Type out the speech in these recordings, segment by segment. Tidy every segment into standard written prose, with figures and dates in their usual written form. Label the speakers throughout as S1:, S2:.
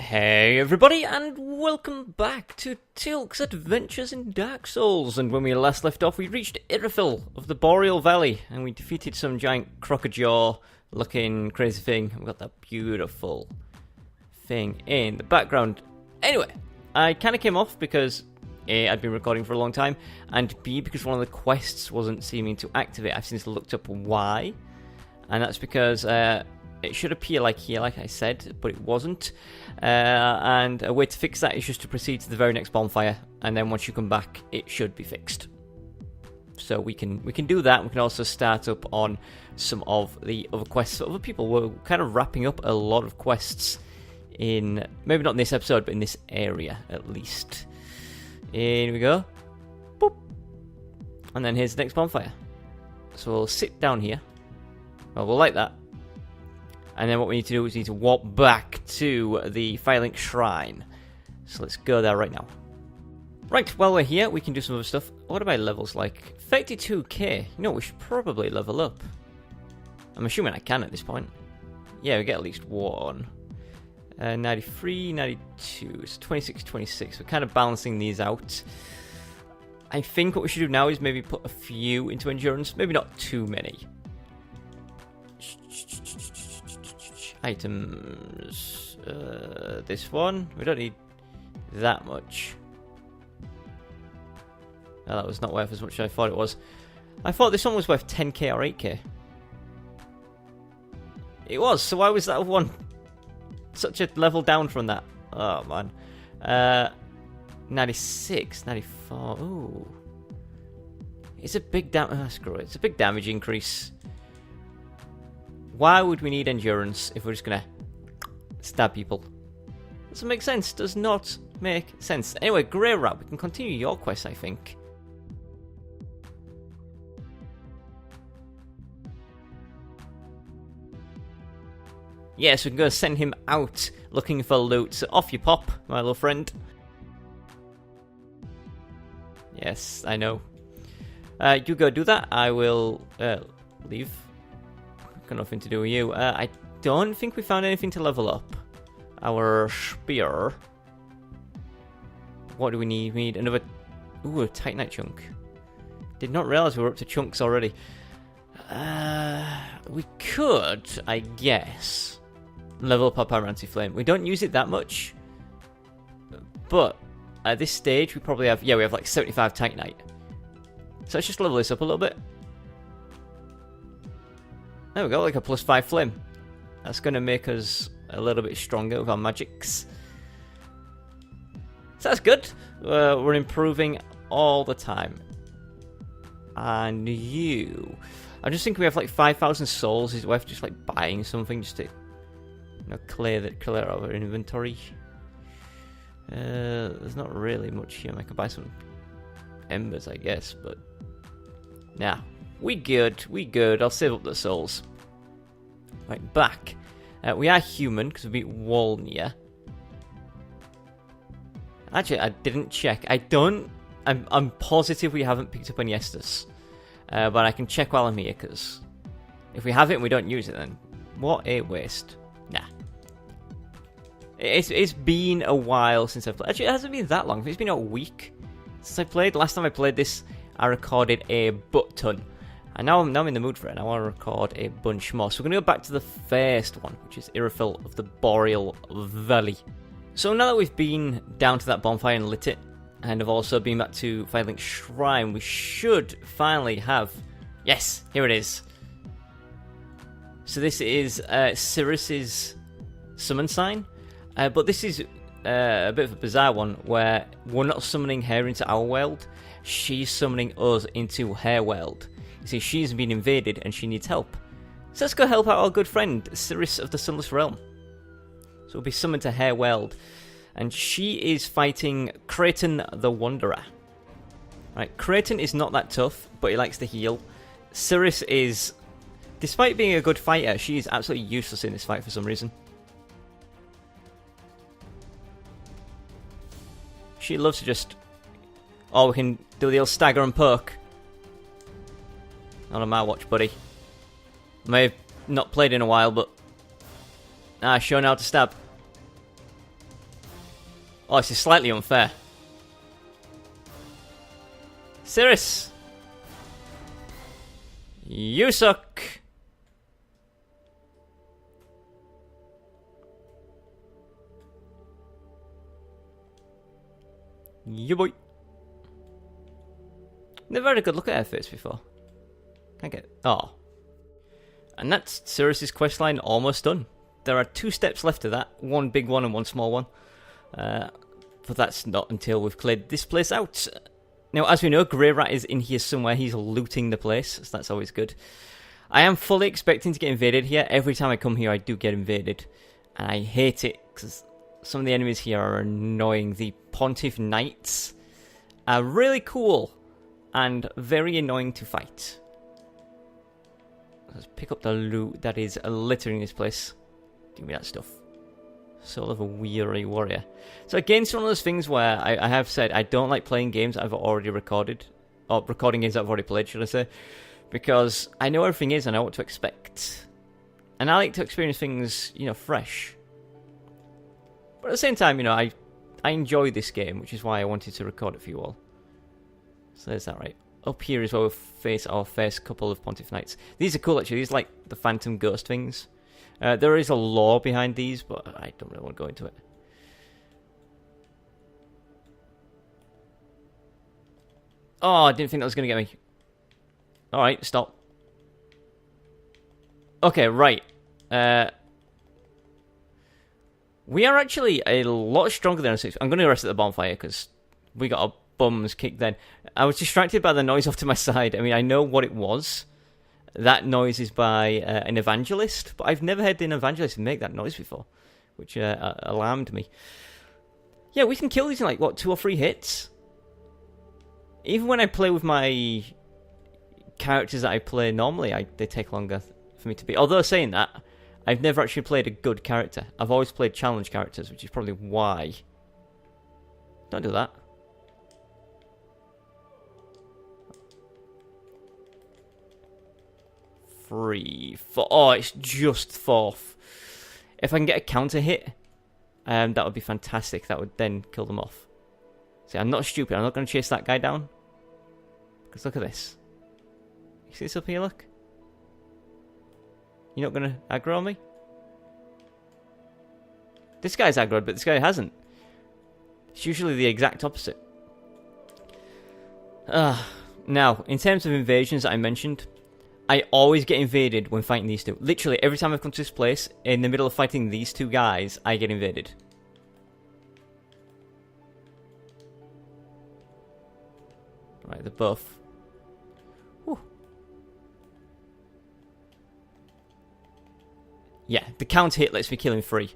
S1: Hey everybody, and welcome back to Tilk's Adventures in Dark Souls. And when we last left off, we reached Irithyll of the Boreal Valley, and we defeated some giant crocodile-looking crazy thing. We got that beautiful thing in the background. Anyway, I kind of came off because A, I'd been recording for a long time, and B, because one of the quests wasn't seeming to activate. I've since looked up why, and that's because it should appear like here, like I said, but it wasn't. And a way to fix that is just to proceed to the very next bonfire, and then once you come back, it should be fixed. So we can do that. We can also start up on some of the other quests for other people. We're kind of wrapping up a lot of quests in, maybe not in this episode, but in this area at least. In we go. Boop. And then here's the next bonfire. So we'll sit down here. Well, we'll like that. And then what we need to do is we need to walk back to the Firelink Shrine. So let's go there right now. Right, while we're here, we can do some other stuff. What are my levels like? 32k. You know, we should probably level up. I'm assuming I can at this point. Yeah, we get at least one. 93, 92, so 26, 26. We're kind of balancing these out. I think what we should do now is maybe put a few into endurance. Maybe not too many. Items. This one. We don't need that much. No, that was not worth as much as I thought it was. I thought this one was worth 10k or 8k. It was, so why was that one such a level down from that? Oh, man. 96, 94. Ooh. It's a big screw it. It's a big damage increase. Why would we need endurance if we're just gonna stab people? Doesn't make sense. Does not make sense. Anyway, Grey Rat, we can continue your quest, I think. Yeah, so we can go send him out looking for loot. So off you pop, my little friend. Yes, I know. You go do that. I will leave. Got nothing to do with you. I don't think we found anything to level up. Our spear. What do we need? We need another... Ooh, a Titanite chunk. Did not realise we were up to chunks already. We could, I guess, level up our Pyranti Flame. We don't use it that much. But at this stage, we probably have... Yeah, we have like 75 Titanite. So let's just level this up a little bit. There we go, like a +5 flame. That's going to make us a little bit stronger with our magics. So that's good. We're improving all the time. And you... I just think we have like 5,000 souls. Is it worth just like buying something just to, you know, clear out our inventory? There's not really much here. I could buy some embers, I guess, but... Nah. We good. I'll save up the souls. Right, back. We are human because we beat Walnia. Actually, I didn't check. I'm positive we haven't picked up any Estus. But I can check while I'm here, because if we have it and we don't use it, then what a waste. Nah. It's been a while since I've played. Actually, it hasn't been that long. It's been a week since I played. Last time I played this, I recorded a butt ton. And now I'm in the mood for it, and I want to record a bunch more. So we're going to go back to the first one, which is Irithyll of the Boreal Valley. So now that we've been down to that bonfire and lit it, and have also been back to Firelink Shrine, we should finally have... Yes, here it is. So this is Sirius's summon sign. But this is a bit of a bizarre one, where we're not summoning her into our world. She's summoning us into her world. See, she's been invaded and she needs help. So let's go help out our good friend, Sirius of the Sunless Realm. So we'll be summoned to her world. And she is fighting Creighton the Wanderer. Right, Creighton is not that tough, but he likes to heal. Sirius is, despite being a good fighter, she is absolutely useless in this fight for some reason. She loves to just... Oh, we can do the old stagger and poke. Not on my watch, buddy. May have not played in a while, but... shown how to stab. Oh, this is slightly unfair. Cirrus! You suck! You boy. Never had a good look at her face before. Can't get... Oh. And that's Cirrus's questline almost done. There are 2 steps left to that. One big one and one small one. But that's not until we've cleared this place out. Now, as we know, Grey Rat is in here somewhere. He's looting the place, so that's always good. I am fully expecting to get invaded here. Every time I come here, I do get invaded. And I hate it, because some of the enemies here are annoying. The Pontus Knights are really cool and very annoying to fight. Let's pick up the loot that is littering this place. Give me that stuff. Soul of a Weary Warrior. So again, it's one of those things where I have said I don't like playing games I've already recorded. Or recording games I've already played, should I say. Because I know everything is and I know what to expect. And I like to experience things, you know, fresh. But at the same time, you know, I enjoy this game, which is why I wanted to record it for you all. So there's that, right? Up here is where we'll face our first couple of Pontus Knights. These are cool, actually. These are like the phantom ghost things. There is a lore behind these, but I don't really want to go into it. Oh, I didn't think that was going to get me. Alright, stop. Okay, right. We are actually a lot stronger than us. I'm going to rest at the bonfire because we got our bums kicked then. I was distracted by the noise off to my side. I mean, I know what it was. That noise is by an evangelist, but I've never heard an evangelist make that noise before, which alarmed me. Yeah, we can kill these in like, what, 2 or 3 hits? Even when I play with my characters that I play normally, they take longer for me to beat. Although saying that, I've never actually played a good character. I've always played challenge characters, which is probably why. Don't do that. Three, 4. Oh, it's just 4th. If I can get a counter hit, that would be fantastic. That would then kill them off. See, I'm not stupid. I'm not going to chase that guy down. Because look at this. You see this up here, look? You're not going to aggro on me? This guy's aggroed, but this guy hasn't. It's usually the exact opposite. Now, in terms of invasions that I mentioned, I always get invaded when fighting these 2. Literally, every time I've come to this place, in the middle of fighting these 2 guys, I get invaded. Right, the buff. Whew. Yeah, the counter hit lets me kill him free.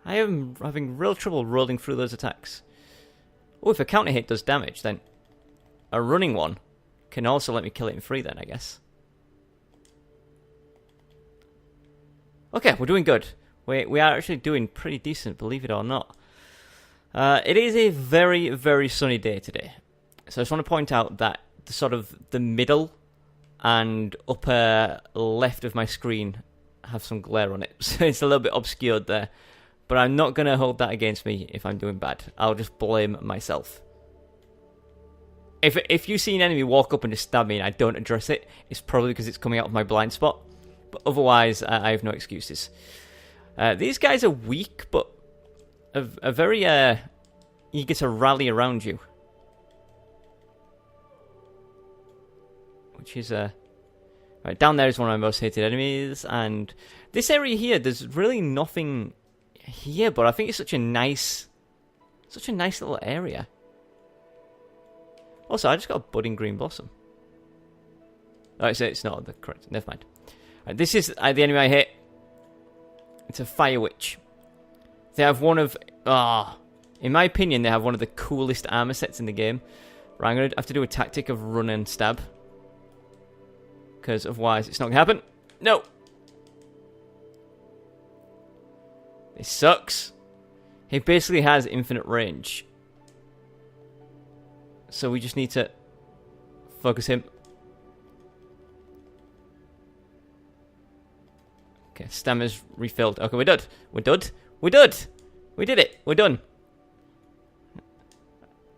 S1: I am having real trouble rolling through those attacks. Oh, if a counter hit does damage, then a running one can also let me kill it in free then, I guess. Okay, we're doing good. We are actually doing pretty decent, believe it or not. It is a very, very sunny day today. So I just want to point out that the middle and upper left of my screen have some glare on it. So it's a little bit obscured there. But I'm not going to hold that against me if I'm doing bad. I'll just blame myself. If you see an enemy walk up and just stab me and I don't address it, it's probably because it's coming out of my blind spot. But otherwise, I have no excuses. These guys are weak, but are very eager to rally around you. Which is... right, down there is one of my most hated enemies. And this area here, there's really nothing here, but I think it's such a nice little area. Also, I just got a budding green blossom. Alright, so it's not the correct. Never mind. Right, this is the enemy I hit. It's a fire witch. They have one of... in my opinion, they have one of the coolest armor sets in the game. Right, I'm going to have to do a tactic of run and stab. Because otherwise it's not going to happen. No! This sucks. He basically has infinite range. So we just need to focus him. Okay, stamina's refilled. Okay, we're done. We're done. We're done. We did it. We're done.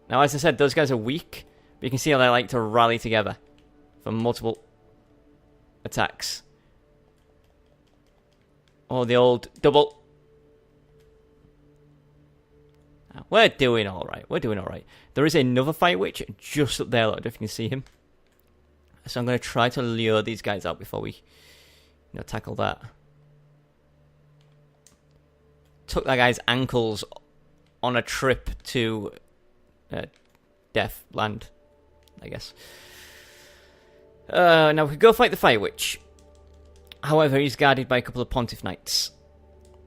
S1: Now, as I said, those guys are weak, but you can see how they like to rally together for multiple attacks. Oh, the old double. We're doing alright. We're doing alright. There is another Fire Witch just up there. I don't know if you can see him. So I'm going to try to lure these guys out before we tackle that. Took that guy's ankles on a trip to Death Land, I guess. Now we could go fight the Fire Witch. However, he's guarded by a couple of Pontus Knights.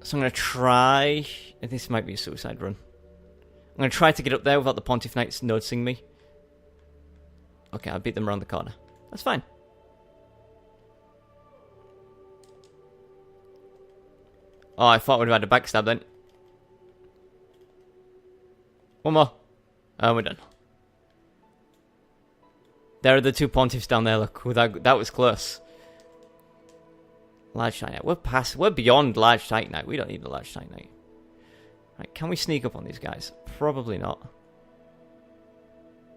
S1: So I'm going to try... This might be a suicide run. I'm going to try to get up there without the Pontus Knights noticing me. Okay, I'll beat them around the corner. That's fine. Oh, I thought we'd have had a backstab then. One more. Oh, we're done. There are the two Pontiffs down there, look. That was close. Large Titanite. We're beyond Large Titanite. We don't need the Large Titanite. Right, can we sneak up on these guys? Probably not.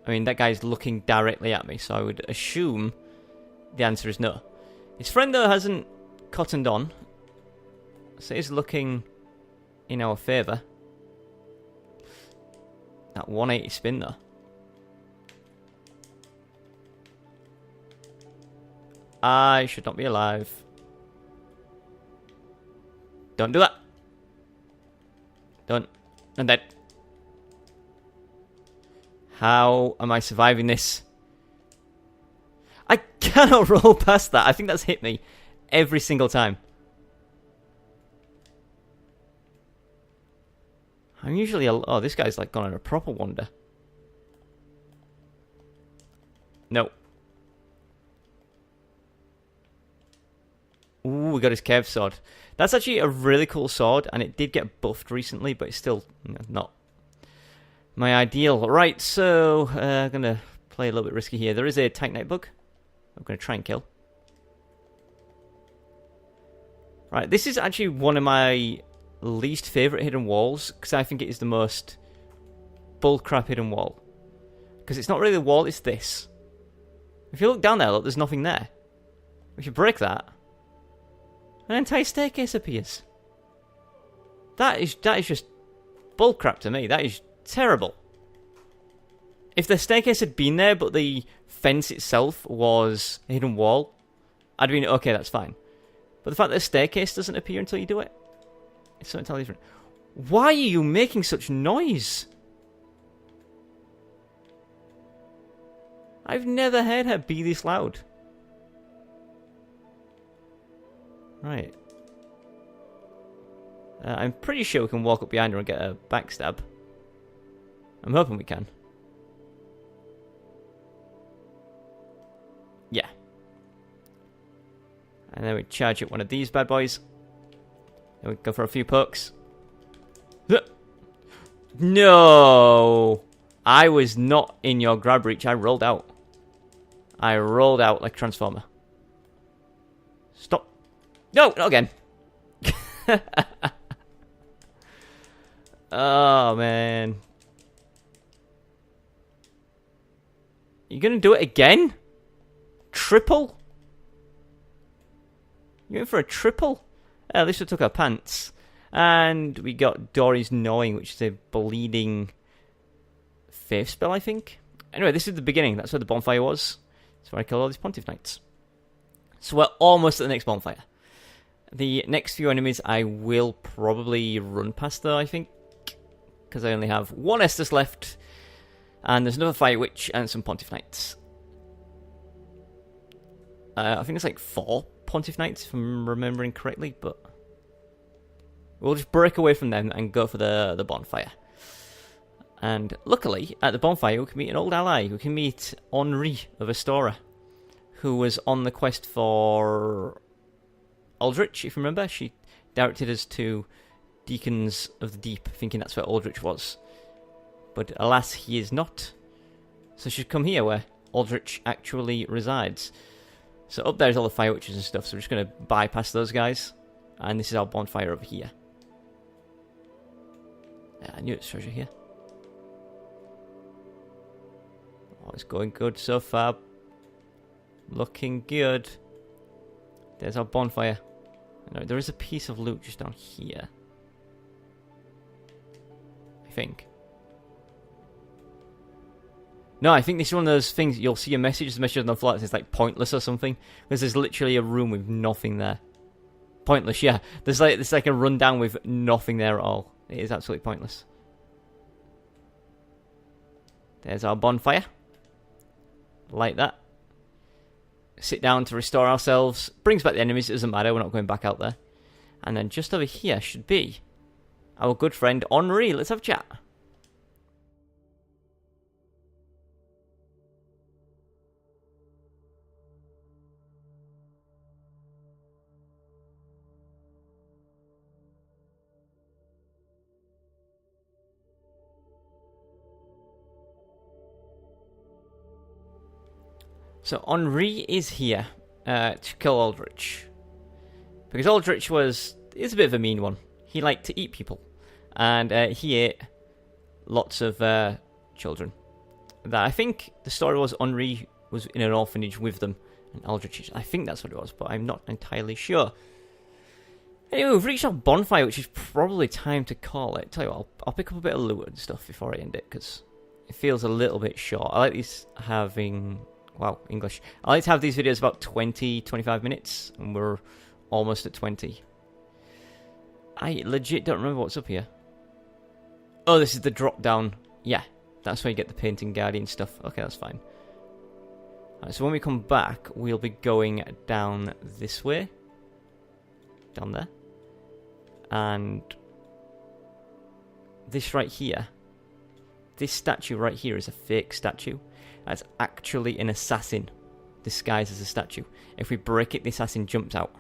S1: I mean, that guy's looking directly at me, so I would assume the answer is no. His friend, though, hasn't cottoned on. So he's looking in our favour. That 180 spin, though. I should not be alive. Don't do that. Don't. I'm dead. How am I surviving this? I cannot roll past that. I think that's hit me every single time. I'm usually... Oh, this guy's like gone on a proper wander. No. Ooh, we got his curved sword. That's actually a really cool sword, and it did get buffed recently, but it's still not my ideal. Right, so I'm going to play a little bit risky here. There is a Titanite bug I'm going to try and kill. Right, this is actually one of my least favourite hidden walls, because I think it is the most bullcrap hidden wall. Because it's not really the wall, it's this. If you look down there, look, there's nothing there. If you break that, an entire staircase appears. That is just bullcrap to me. That is terrible. If the staircase had been there, but the fence itself was a hidden wall, I'd been okay, that's fine. But the fact that the staircase doesn't appear until you do it, it's something entirely different. Why are you making such noise? I've never heard her be this loud. Right. I'm pretty sure we can walk up behind her and get a backstab. I'm hoping we can. Yeah. And then we charge at one of these bad boys. Then we go for a few pokes. No! I was not in your grab reach. I rolled out. I rolled out like a Transformer. Stop. No, not again. Oh, man. You gonna do it again? Triple? You went for a triple? At least we took our pants. And we got Dory's Gnawing, which is a bleeding faith spell, I think. Anyway, this is the beginning. That's where the bonfire was. That's where I killed all these Pontiff Knights. So we're almost at the next bonfire. The next few enemies I will probably run past, though, I think. Because I only have one Estus left. And there's another Fire Witch and some Pontiff Knights. I think it's like 4 Pontiff Knights, if I'm remembering correctly, but we'll just break away from them and go for the bonfire. And luckily, at the bonfire, we can meet an old ally. We can meet Henri of Astora, who was on the quest for Aldrich, if you remember. She directed us to Deacons of the Deep, thinking that's where Aldrich was. But alas, he is not. So she's come here, where Aldrich actually resides. So up there's all the Fire Witches and stuff, so we're just going to bypass those guys. And this is our bonfire over here. Yeah, I knew it's treasure here. Oh, it's going good so far. Looking good. There's our bonfire. No, there is a piece of loot just down here. I think. No, I think this is one of those things you'll see a message. The message on the floor that says like pointless or something. Because there's literally a room with nothing there. Pointless, yeah. There's like a rundown with nothing there at all. It is absolutely pointless. There's our bonfire. Like that. Sit down to restore ourselves. Brings back the enemies, it doesn't matter, we're not going back out there. And then just over here should be our good friend Henri. Let's have a chat. So Henri is here to kill Aldrich. Because Aldrich is a bit of a mean one. He liked to eat people. And he ate lots of children. That I think the story was Henri was in an orphanage with them. And Aldrich, I think that's what it was, but I'm not entirely sure. Anyway, we've reached our bonfire, which is probably time to call it. Tell you what, I'll pick up a bit of loot and stuff before I end it, because it feels a little bit short. I like these having... Wow, English. I like to have these videos about 20, 25 minutes, and we're almost at 20. I legit don't remember what's up here. Oh, this is the drop down. Yeah, that's where you get the painting guardian stuff. Okay, that's fine. Right, so when we come back, we'll be going down this way. Down there. And this right here. This statue right here is a fake statue. That's actually an assassin disguised as a statue. If we break it, the assassin jumps out.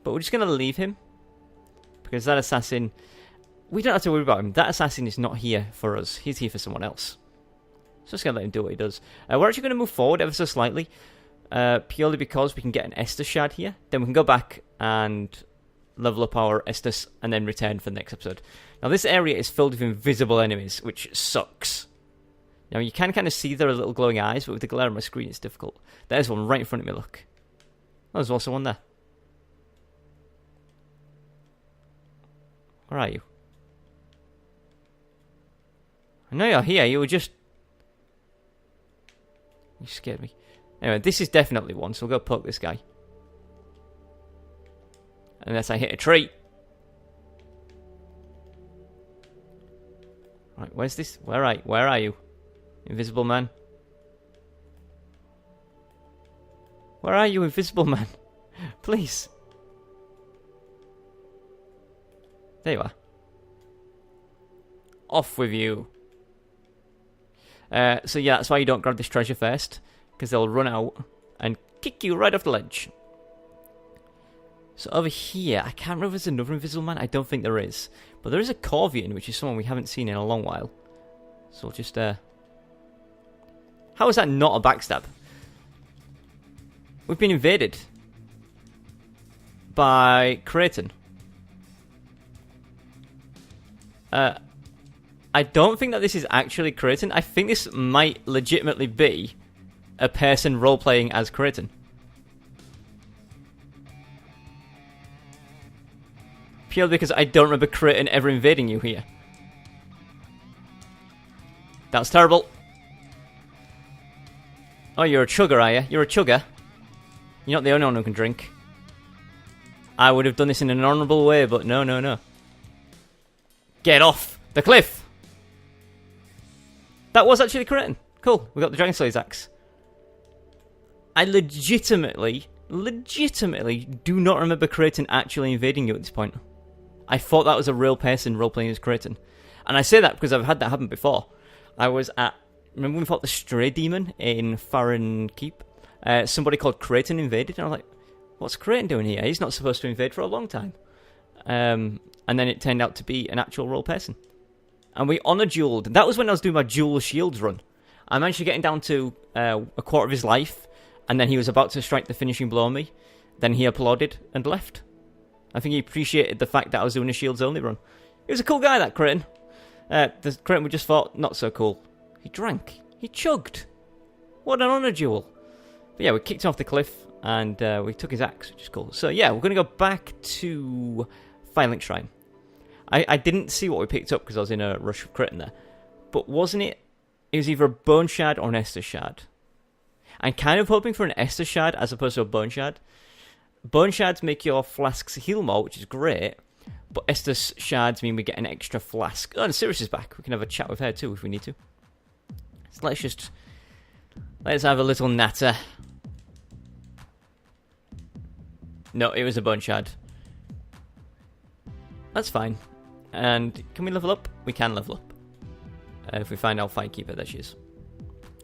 S1: But we're just going to leave him. Because that assassin... We don't have to worry about him. That assassin is not here for us. He's here for someone else. So just going to let him do what he does. We're actually going to move forward ever so slightly. Purely because we can get an Estus shard here. Then we can go back and level up our Estus and then return for the next episode. Now this area is filled with invisible enemies, which sucks. Now, you can kind of see their little glowing eyes, but with the glare on my screen, it's difficult. There's one right in front of me, look. Oh, there's also one there. Where are you? I know you're here, you were just... You scared me. Anyway, this is definitely one, so we'll go poke this guy. Unless I hit a tree. Right, where's this? Where are you? Invisible man. Where are you, invisible man? Please. There you are. Off with you. So yeah, that's why you don't grab this treasure first. Because they'll run out and kick you right off the ledge. So over here, I can't remember if there's another invisible man. I don't think there is. But there is a Corvian, which is someone we haven't seen in a long while. So we'll just... How is that not a backstab? We've been invaded by Creighton. I don't think that this is actually Creighton. I think this might legitimately be a person role-playing as Creighton. Purely because I don't remember Creighton ever invading you here. That's terrible. Oh, you're a chugger, are you? You're a chugger. You're not the only one who can drink. I would have done this in an honourable way, but no, no, no. Get off the cliff! That was actually Creighton. Cool, we got the Dragon Slayer's axe. I legitimately do not remember Creighton actually invading you at this point. I thought that was a real person role-playing as Creighton. And I say that because I've had that happen before. I was at... Remember when we fought the Stray Demon in Farron Keep? Somebody called Creighton invaded, and I was like, what's Creighton doing here? He's not supposed to invade for a long time. And then it turned out to be an actual role person. And we honor-dueled. That was when I was doing my dual shields run. I managed to get him down to a quarter of his life, and then he was about to strike the finishing blow on me. Then he applauded and left. I think he appreciated the fact that I was doing a shields only run. He was a cool guy, that Creighton. The Creighton we just fought, not so cool. He drank. He chugged. What an honour duel. But yeah, we kicked him off the cliff, and we took his axe, which is cool. So yeah, we're going to go back to Firelink Shrine. I didn't see what we picked up because I was in a rush of Creighton there. But wasn't it? It was either a Bone Shard or an Estus Shard. I'm kind of hoping for an Estus Shard as opposed to a Bone Shard. Bone Shards make your flasks heal more, which is great. But Estus Shards mean we get an extra flask. Oh, and Unserious is back. We can have a chat with her too if we need to. So let's have a little natter. No, it was a Bone Shard. That's fine. And can we level up? We can level up. If we find our Firekeeper, there she is.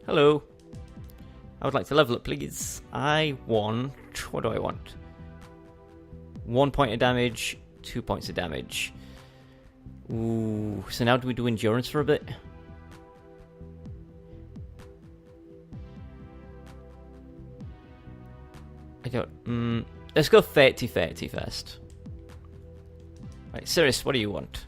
S1: Hello. I would like to level up, please. I want... What do I want? 1 point of damage, 2 points of damage. Ooh, so now do we do endurance for a bit? I don't... let's go 30 first. Right, Sirius, what do you want?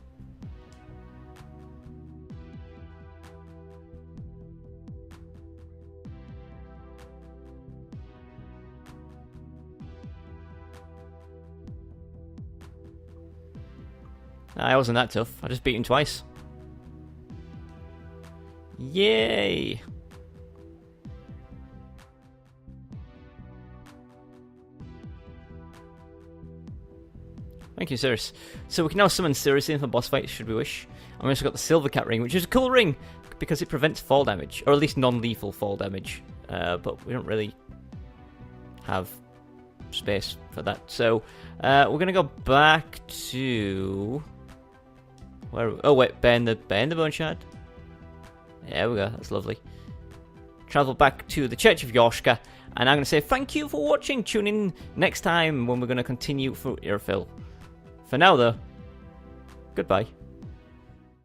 S1: I wasn't that tough. I just beat him twice. Yay! Thank you, Sirius. So we can now summon seriously in for boss fights, should we wish. And we also got the Silver Cat ring, which is a cool ring because it prevents fall damage, or at least non-lethal fall damage. But we don't really have space for that. So we're gonna go back to where? Oh wait, burn the Bone Shard. There we go. That's lovely. Travel back to the Church of Yorshka, and I'm gonna say thank you for watching. Tune in next time when we're gonna continue through Irithyll. For now, though, goodbye.